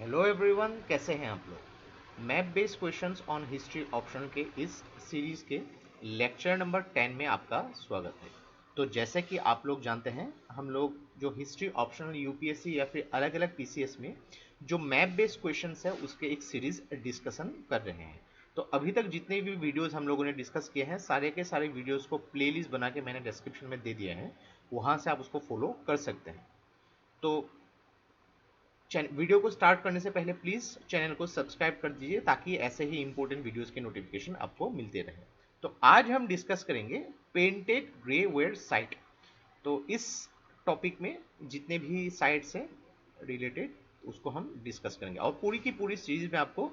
Hello everyone, कैसे हैं आप लोग। Map based questions on history optional के इस सीरीज के लेक्चर नंबर 10 में आपका स्वागत है। तो जैसे कि आप लोग जानते हैं, हम लोग जो हिस्ट्री ऑप्शनल यूपीएससी या फिर अलग अलग पीसीएस में जो मैप बेस्ड क्वेश्चंस है उसके एक सीरीज डिस्कशन कर रहे हैं। तो अभी तक जितने भी वीडियोस हम लोगों ने डिस्कस किए हैं, सारे के सारे वीडियोस को प्लेलिस्ट बना के मैंने डिस्क्रिप्शन में दे दिया है, वहां से आप उसको फॉलो कर सकते हैं। तो वीडियो को स्टार्ट करने से पहले प्लीज चैनल को सब्सक्राइब कर दीजिए ताकि ऐसे ही इंपॉर्टेंट वीडियोस के नोटिफिकेशन आपको मिलते रहे। तो आज हम डिस्कस करेंगे पेंटेड ग्रे वेयर साइट। तो इस टॉपिक में जितने भी साइट्स हैं रिलेटेड उसको हम डिस्कस करेंगे और पूरी की पूरी सीरीज में आपको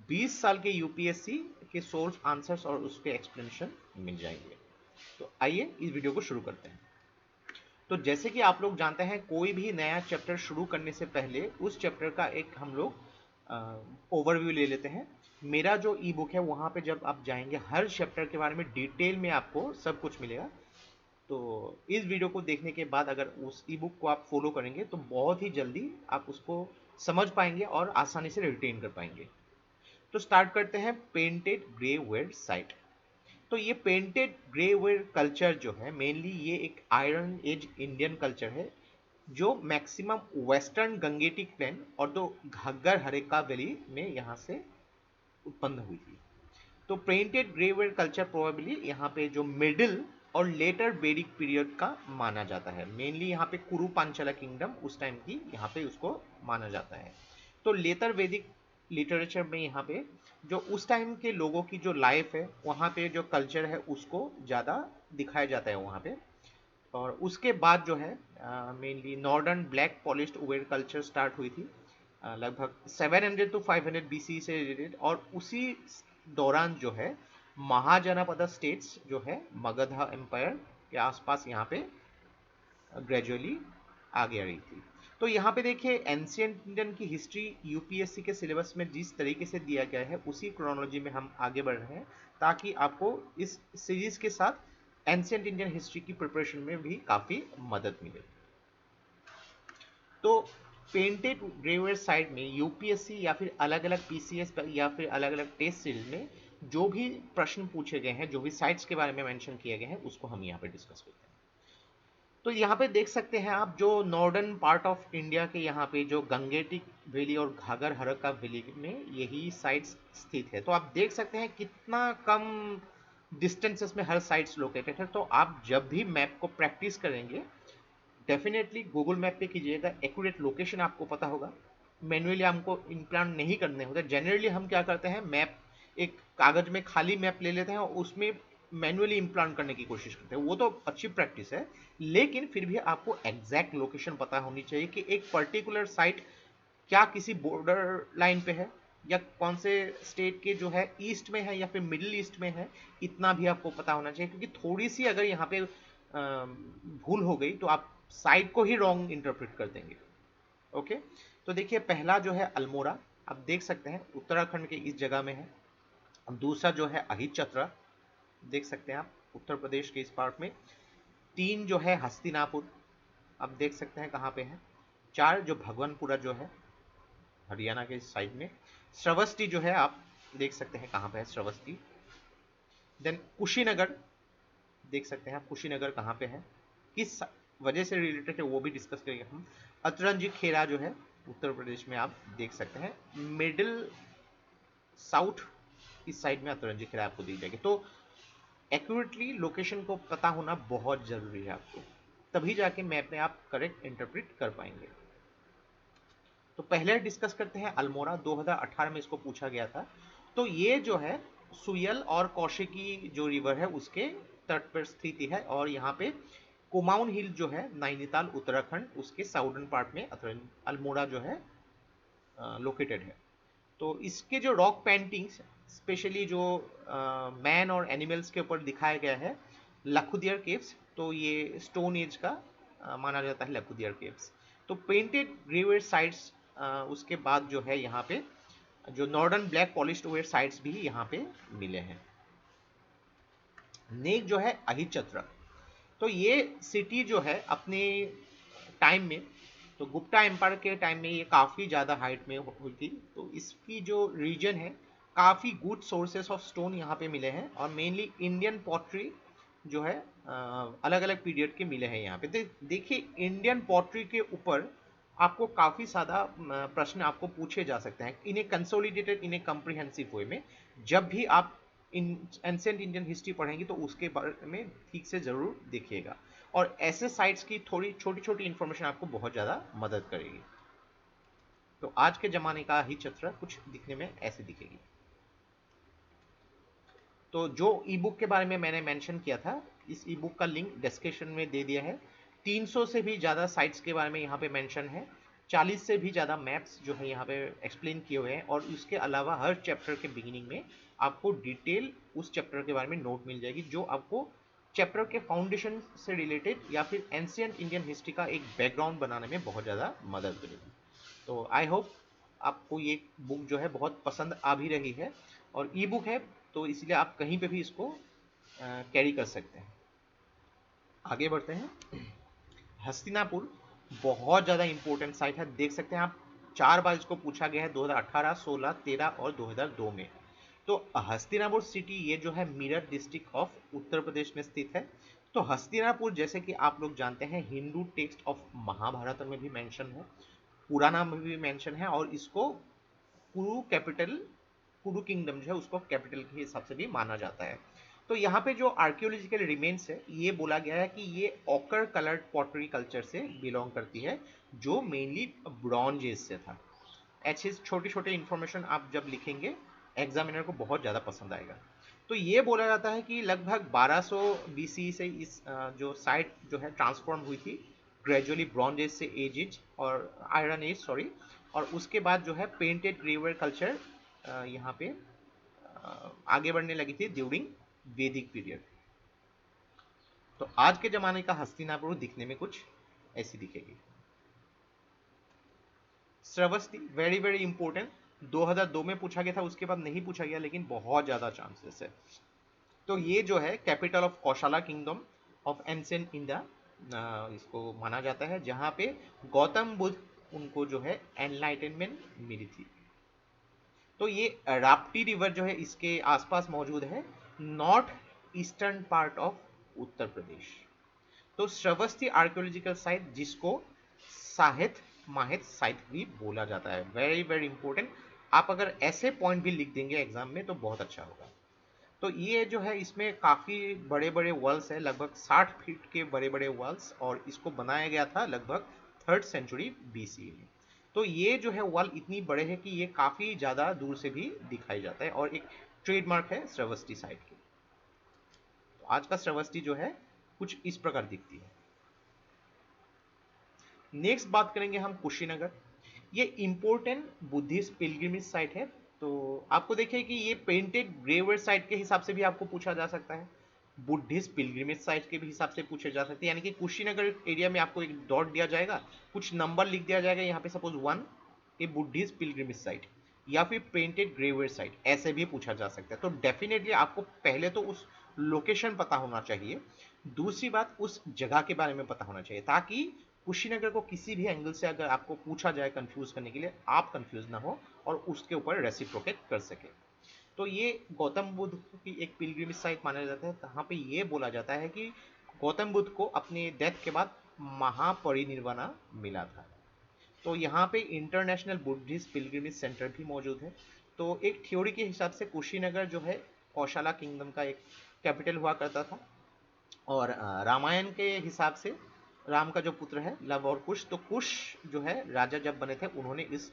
20 साल के यूपीएससी के सोर्स आंसर्स और उसके एक्सप्लेनेशन मिल जाएंगे। तो आइए इस वीडियो को शुरू करते हैं। तो जैसे कि आप लोग जानते हैं, कोई भी नया चैप्टर शुरू करने से पहले उस चैप्टर का एक हम लोग ओवरव्यू ले लेते हैं। मेरा जो ई बुक है वहां पे जब आप जाएंगे हर चैप्टर के बारे में डिटेल में आपको सब कुछ मिलेगा। तो इस वीडियो को देखने के बाद अगर उस ई बुक को आप फॉलो करेंगे तो बहुत ही जल्दी आप उसको समझ पाएंगे और आसानी से रिटेन कर पाएंगे। तो स्टार्ट करते हैं पेंटेड ग्रे वेयर साइट। तो ये पेंटेड ग्रे वेयर कल्चर जो है मेनली ये एक आयरन एज इंडियन कल्चर है जो मैक्सिमम वेस्टर्न गंगेटिक प्लेन और तो घग्गर हरेका वैली में यहाँ से उत्पन्न हुई थी। तो painted grey ware culture probably यहाँ पे जो मिडिल और लेटर वैदिक पीरियड का माना जाता है। मेनली यहाँ पे कुरु पांचाला किंगडम उस टाइम की यहाँ पे उसको माना जाता है। तो लेटर वैदिक लिटरेचर में यहाँ पे जो उस टाइम के लोगों की जो लाइफ है वहाँ पे जो कल्चर है उसको ज़्यादा दिखाया जाता है वहाँ पे। और उसके बाद जो है mainly northern black polished where culture start हुई थी लगभग 700 टू 500 बीसी से रिलेटेड। और उसी दौरान जो है महाजनपद स्टेट्स जो है मगध एम्पायर के आसपास यहाँ पे ग्रेजुअली आगे आ रही थी। तो यहाँ पे देखिए एंशियंट इंडियन की हिस्ट्री यूपीएससी के सिलेबस में जिस तरीके से दिया गया है उसी क्रोनोलॉजी में हम आगे बढ़ रहे हैं ताकि आपको इस सीरीज के साथ एंशियंट इंडियन हिस्ट्री की प्रिपरेशन में भी काफ़ी मदद मिले। तो पेंटेड ग्रेवेयर साइड में यूपीएससी या फिर अलग अलग पीसीएस या फिर अलग अलग टेस्ट सीरीज में जो भी प्रश्न पूछे गए हैं, जो भी साइट्स के बारे में मेंशन किए गए हैं उसको हम यहाँ पे डिस्कस करते हैं। तो यहाँ पे देख सकते हैं आप जो नॉर्दर्न पार्ट ऑफ इंडिया के यहाँ पे जो गंगेटिक वैली और घाघर हरक्का वैली में यही साइट्स स्थित है। तो आप देख सकते हैं कितना कम डिस्टेंसेस में हर साइट्स लोकेटेड है। तो आप जब भी मैप को प्रैक्टिस करेंगे डेफिनेटली गूगल मैप पे कीजिएगा, एक्यूरेट लोकेशन आपको पता होगा। मैन्युअली हमको इम्प्लांट नहीं करने होते। जनरली हम क्या करते हैं, मैप एक कागज में खाली मैप ले लेते हैं और उसमें मैन्युअली इम्प्लांट करने की कोशिश करते हैं। वो तो अच्छी प्रैक्टिस है, लेकिन फिर भी आपको एग्जैक्ट लोकेशन पता होनी चाहिए कि एक पर्टिकुलर साइट क्या किसी बॉर्डर लाइन पे है या कौन से स्टेट के जो है ईस्ट में है या फिर मिडिल ईस्ट में है। इतना भी आपको पता होना चाहिए, क्योंकि थोड़ी सी अगर यहाँ पे भूल हो गई तो आप साइट को ही रॉन्ग इंटरप्रेट कर देंगे। ओके, तो देखिए पहला जो है अल्मोड़ा, आप देख सकते हैं उत्तराखंड के इस जगह में है। दूसरा जो है अहिचत्रा, देख सकते हैं आप उत्तर प्रदेश के इस पार्ट में। तीन जो है हस्तिनापुर, आप देख सकते हैं कहाँ पे है। चार जो भगवानपुरा जो है हरियाणा के इस साइड में। श्रवस्ती जो है आप देख सकते हैं कहाँ पे है श्रवस्ती। देन कुशीनगर, देख सकते हैं आप कुशीनगर कहाँ पे है, किस वजह से रिलेटेड है वो भी डिस्कस करेंगे हम। अतरंजी खेरा जो है उत्तर प्रदेश में आप देख सकते हैं। मिडिल साउथ इस साइड में अतरंजी खेरा आपको दी जाएगी। तो एक्यूरेटली लोकेशन को पता होना बहुत जरूरी है आपको, तभी जाके मैप में आप करेक्ट इंटरप्रेट कर पाएंगे। तो पहले डिस्कस करते हैं अल्मोड़ा, 2018 में इसको पूछा गया था। तो ये जो है सुयल और कौशिकी जो रिवर है उसके तट पर स्थित है और यहाँ पे कुमाऊन हिल जो है नैनीताल उत्तराखंड उसके साउदर्न पार्ट में अल्मोड़ा जो है लोकेटेड है। तो इसके जो रॉक पेंटिंग्स स्पेशली जो मैन और एनिमल्स के ऊपर दिखाया गया है लखुदियर केव्स, तो ये स्टोन एज का माना जाता है लखुदियर केव्स। तो पेंटेड ग्रेवेयर साइट्स उसके बाद जो है यहाँ पे जो northern black polished where sites भी यहाँ पे मिले हैं। नेक जो है अहिचत्र, तो ये सिटी जो है अपने टाइम में तो गुप्ता एम्पायर के टाइम में ये काफ़ी ज़्यादा हाइट में हुई थी। तो इसकी जो रीजन है, काफ़ी गुड सोर्सेस ऑफ स्टोन यहाँ पे मिले हैं, और मेनली इंडियन पॉटरी जो है अलग अलग पीरियड के मिले हैं यहाँ पे। देखिए, इंडियन पॉटरी के ऊपर आपको काफ़ी ज़्यादा प्रश्न आपको पूछे जा सकते हैं इन ए कंसोलिडेटेड, इन ए कम्प्रिहेंसिव वे में। जब भी आप इन एंशिएंट इंडियन हिस्ट्री पढ़ेंगे तो उसके बारे में ठीक से ज़रूर देखिएगा, और ऐसे साइट्स की थोड़ी छोटी छोटी इंफॉर्मेशन आपको बहुत ज़्यादा मदद करेगी। तो आज के ज़माने का ही चित्र कुछ दिखने में ऐसे दिखेगी। तो जो ई बुक के बारे में मैंने मेंशन किया था, इस ई बुक का लिंक डिस्क्रिप्शन में दे दिया है। 300 से भी ज़्यादा साइट्स के बारे में यहाँ पे मेंशन है, 40 से भी ज़्यादा मैप्स जो है यहाँ पे एक्सप्लेन किए हुए हैं, और उसके अलावा हर चैप्टर के बिगिनिंग में आपको डिटेल उस चैप्टर के बारे में नोट मिल जाएगी, जो आपको चैप्टर के फाउंडेशन से रिलेटेड या फिर एंशिएंट इंडियन हिस्ट्री का एक बैकग्राउंड बनाने में बहुत ज़्यादा मदद करेगी। तो आई होप आपको ये बुक जो है बहुत पसंद आ भी रही है, और ई बुक है तो इसलिए आप कहीं पे भी इसको कैरी कर सकते हैं। आगे बढ़ते हैं। हस्तिनापुर बहुत ज़्यादा इंपॉर्टेंट साइट है, देख सकते हैं आप 4 बार इसको पूछा गया है, 2018, 16, 13 और 2002 में। तो हस्तिनापुर सिटी ये जो है mirror district of Uttar Pradesh में स्थित है। तो हस्तिनापुर जैसे कि आप लोग जानते हैं, हिंदू टेक्स्ट ऑफ महाभारत में भी मेंशन है, पुराना में भी मेंशन है, और इसको कुरु किंगडम जो है उसको कैपिटल के हिसाब से भी माना जाता है। तो यहाँ पे जो आर्कियोलॉजिकल रिमेन्स है, ये बोला गया है कि ये ऑकर कलर्ड पॉटरी कल्चर से बिलोंग करती है, जो मेनली ब्रॉन्ज एज से था। ऐसे छोटे छोटे इंफॉर्मेशन आप जब लिखेंगे, एग्जामिनर को बहुत ज़्यादा पसंद आएगा। तो ये बोला जाता है कि लगभग 1200 बीसी से इस जो साइट जो है ट्रांसफॉर्म हुई थी ग्रेजुअली ब्रॉन्ज एज से एज और आयरन एज, सॉरी, और उसके बाद जो है पेंटेड ग्रेवर कल्चर यहाँ पे आगे बढ़ने लगी थी ड्यूरिंग वैदिक पीरियड। तो आज के जमाने का हस्तिनापुर दिखने में कुछ ऐसी दिखेगी। श्रावस्ती वेरी वेरी इंपॉर्टेंट, 2002 में पूछा गया था, उसके बाद नहीं पूछा गया, लेकिन बहुत ज्यादा चांसेस है। तो ये जो है capital of Kosala kingdom of ancient India इसको माना जाता है, जहां पे गौतम बुद्ध उनको जो है एनलाइटनमेंट मिली थी। तो ये राप्ती रिवर जो है इसके आसपास मौजूद है, north eastern part of Uttar Pradesh. तो श्रावस्ती आर्कियोलॉजिकल साइट, जिसको साहित माहित साइट भी बोला जाता है, वेरी वेरी इंपॉर्टेंट। आप अगर ऐसे पॉइंट भी लिख देंगे एग्जाम में तो बहुत अच्छा होगा। तो ये जो है इसमें काफ़ी बड़े बड़े वॉल्स है, लगभग 60 फीट के बड़े बड़े वॉल्स, और इसको बनाया गया था लगभग 3rd सेंचुरी बीसी में। तो ये जो है वॉल इतनी बड़े है कि ये काफ़ी ज़्यादा दूर से भी दिखाई जाता है, और एक ट्रेडमार्क है श्रावस्ती साइट की। तो आज का श्रावस्ती जो है कुछ इस प्रकार दिखती है। नेक्स्ट बात करेंगे हम कुशीनगर। ये इंपॉर्टेंट बुद्धिस्ट पिलग्रिमेज साइट है। तो आपको देखिए कि ये पेंटेड ग्रेवर साइट के हिसाब से भी आपको पूछा जा सकता है, बुद्धिस्ट पिलग्रिमेज साइट के भी हिसाब से पूछे जा सकते हैं। यानी कि कुशीनगर एरिया में आपको एक डॉट दिया जाएगा, कुछ नंबर लिख दिया जाएगा, यहाँ पे सपोज 1 ए बुद्धिस्ट पिलग्रिमेज साइट, या फिर पेंटेड ग्रेवर साइट, ऐसे भी पूछा जा सकता है। तो डेफिनेटली आपको पहले तो उस लोकेशन पता होना चाहिए, दूसरी बात उस जगह के बारे में पता होना चाहिए, ताकि कुशीनगर को किसी भी एंगल से अगर आपको पूछा जाए कंफ्यूज करने के लिए, आप कंफ्यूज ना हो और उसके ऊपर रेसिप्रोकेट कर सके। तो ये गौतम बुद्ध की एक पिलग्रिमेज साइट माना जाता है। यहाँ पे ये बोला जाता है कि गौतम बुद्ध को अपने डेथ के बाद महापरिनिर्वाण मिला था। तो यहाँ पे इंटरनेशनल बुद्धिस्ट पिलग्रिमेज सेंटर भी मौजूद है। तो एक थ्योरी के हिसाब से कुशीनगर जो है कौशला किंगडम का एक कैपिटल हुआ करता था, और रामायण के हिसाब से राम का जो पुत्र है लव और कुश, तो कुश जो है राजा जब बने थे, उन्होंने इस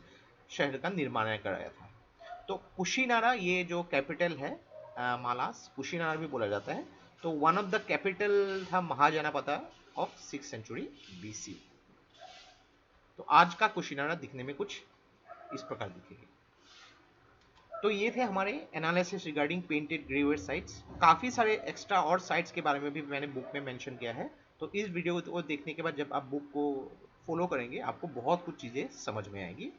शहर का निर्माण कराया था। तो कुशीनारा ये जो कैपिटल है, मालास कुशीनारा भी बोला जाता है। तो वन ऑफ द कैपिटल था Mahajanapada of 6th century BC. तो आज का कुशीनारा दिखने में कुछ इस प्रकार दिखेगी। तो ये थे हमारे analysis regarding painted graver sites. काफ़ी सारे एक्स्ट्रा और साइट्स के बारे में भी मैंने बुक में मेंशन किया है। तो इस वीडियो को देखने के बाद जब आप बुक को फॉलो करेंगे, आपको बहुत कुछ चीज़ें समझ में आएगी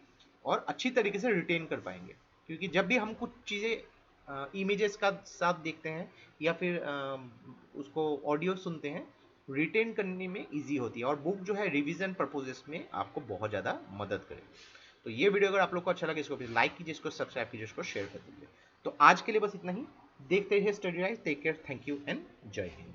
और अच्छी तरीके से रिटेन कर पाएंगे। क्योंकि जब भी हम कुछ चीज़ें इमेजेस का साथ देखते हैं या फिर उसको ऑडियो सुनते हैं, रिटेन करने में इजी होती है और बुक जो है रिवीजन पर्पजेस में आपको बहुत ज़्यादा मदद करेगी। तो ये वीडियो अगर आप लोग को अच्छा लगे इसको लाइक कीजिए, इसको सब्सक्राइब कीजिए, इसको शेयर कर दीजिए। तो आज के लिए बस इतना ही। देखते रहिए study rise. Take care, thank you and जय हिंद।